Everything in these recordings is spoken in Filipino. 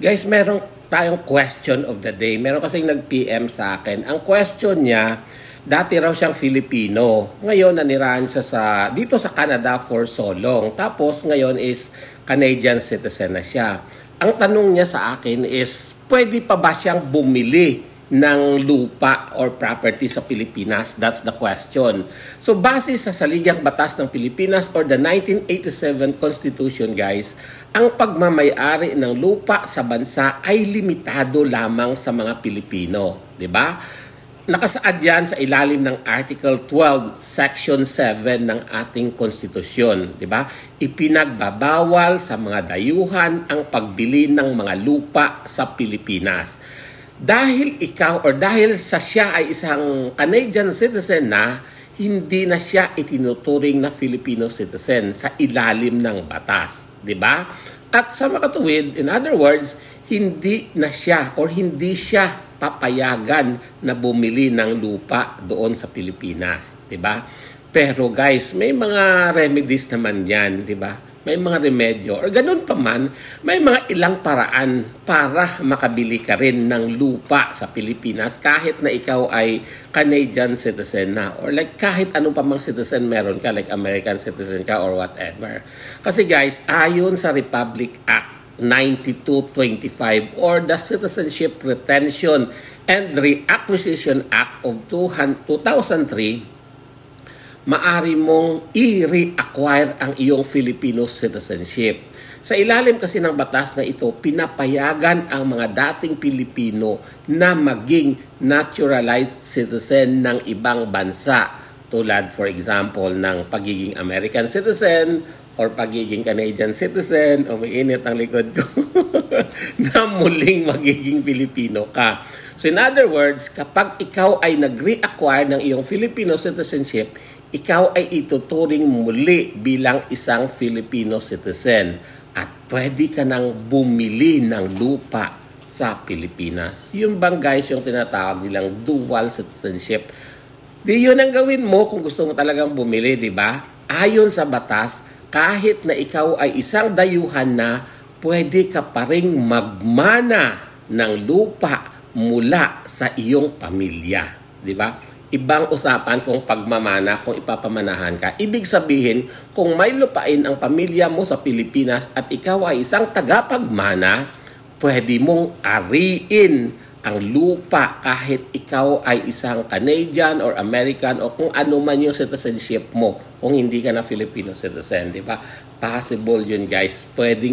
Guys, meron tayong question of the day. Meron kasing nag-PM sa akin. Ang question niya, dati raw siyang Filipino. Ngayon, nanirahan siya dito sa Canada for so long. Tapos, ngayon is Canadian citizen na siya. Ang tanong niya sa akin is, pwede pa ba siyang bumili ng lupa or property sa Pilipinas? That's the question. So, base sa Saligang Batas ng Pilipinas or the 1987 Constitution, guys, ang pagmamay-ari ng lupa sa bansa ay limitado lamang sa mga Pilipino. Diba? Nakasaad yan sa ilalim ng Article 12, Section 7 ng ating konstitusyon. Diba? Ipinagbabawal sa mga dayuhan ang pagbili ng mga lupa sa Pilipinas. Dahil ikaw or dahil sa siya ay isang Canadian citizen na, hindi na siya itinuturing na Filipino citizen sa ilalim ng batas. Diba? At sa makatuwid, in other words, hindi na siya or hindi siya papayagan na bumili ng lupa doon sa Pilipinas. Diba? Pero guys, may mga remedies naman yan. Diba? May mga remedyo, or ganun pa man, may mga ilang paraan para makabili ka rin ng lupa sa Pilipinas kahit na ikaw ay Canadian citizen na, or like kahit anong pa mang citizen meron ka, like American citizen ka or whatever. Kasi guys, ayon sa Republic Act 9225 or the Citizenship Retention and Reacquisition Act of 2003, maari mong i-reacquire ang iyong Filipino citizenship. Sa ilalim kasi ng batas na ito, pinapayagan ang mga dating Pilipino na maging naturalized citizen ng ibang bansa. Tulad, for example, ng pagiging American citizen or pagiging Canadian citizen, o may init ang likod ko, na muling magiging Pilipino ka. So in other words, kapag ikaw ay nag-reacquire ng iyong Filipino citizenship, ikaw ay ituturing muli bilang isang Filipino citizen at pwede ka nang bumili ng lupa sa Pilipinas. Yun bang guys yung tinatawag nilang dual citizenship? Di yun ang gawin mo kung gusto mo talagang bumili, di ba? Ayon sa batas, kahit na ikaw ay isang dayuhan na, pwede ka pa ring magmana ng lupa mula sa iyong pamilya. Di ba? Ibang usapan kung pagmamana, kung ipapamanahan ka. Ibig sabihin, kung may lupain ang pamilya mo sa Pilipinas at ikaw ay isang tagapagmana, pwede mong ariin ang lupa kahit ikaw ay isang Canadian or American o kung ano man yung citizenship mo kung hindi ka na Filipino citizen, di ba? Possible yun guys. Pwede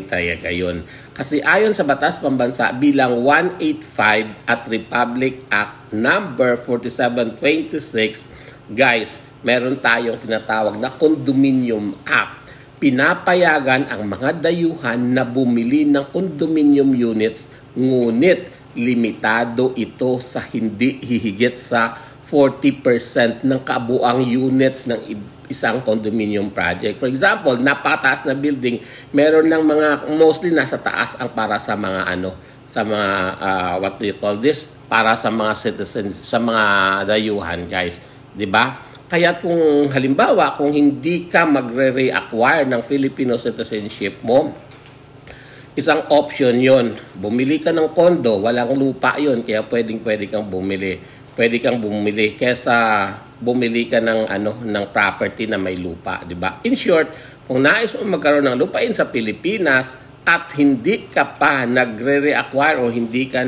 tayo gayon. Kasi ayon sa Batas Pambansa bilang 185 at Republic Act number 4726, guys, meron tayong tinatawag na Condominium Act. Pinapayagan ang mga dayuhan na bumili ng condominium units, ngunit limitado ito sa hindi hihigit sa 40% ng kabuang units ng isang condominium project. For example, napakataas na building, meron ng mga mostly nasa taas ang para sa mga sa mga what do you call this? Para sa mga citizens, sa mga dayuhan, guys, 'di ba? Kaya kung halimbawa kung hindi ka magre-reacquire ng Filipino citizenship mo, isang option yon. Bumili ka ng kondo, walang lupa yon, kaya pwede kang bumili. Pwede kang bumili kesa bumili ka ng ng property na may lupa, 'di ba? In short, kung nais mo magkaroon ng lupain sa Pilipinas at hindi ka pa nagre-reacquire o hindi ka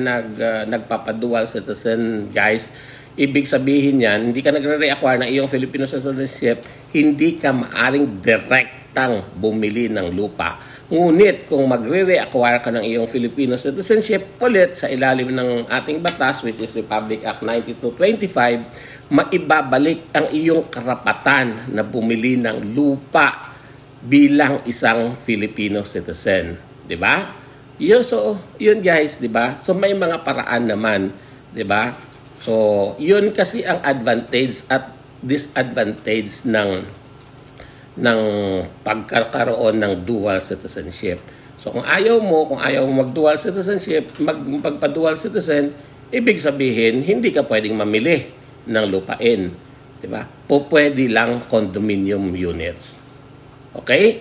nagpapadual citizen, guys, ibig sabihin yan, hindi ka nagre-reacquire ng iyong Filipino citizenship, hindi ka maaring direktang bumili ng lupa. Ngunit kung magre-reacquire ka ng iyong Filipino citizenship ulit sa ilalim ng ating batas, which is Republic Act 9225, maibabalik ang iyong karapatan na bumili ng lupa bilang isang Filipino citizen. 'Di ba? Yun guys, 'di ba? So may mga paraan naman, 'di ba? So, yun kasi ang advantage at disadvantage ng pagkakaroon ng dual citizenship. So, kung ayaw mo mag-dual citizenship, magpa-dual citizen, ibig sabihin, hindi ka pwedeng mamili ng lupain. Diba? Pwede lang condominium units. Okay?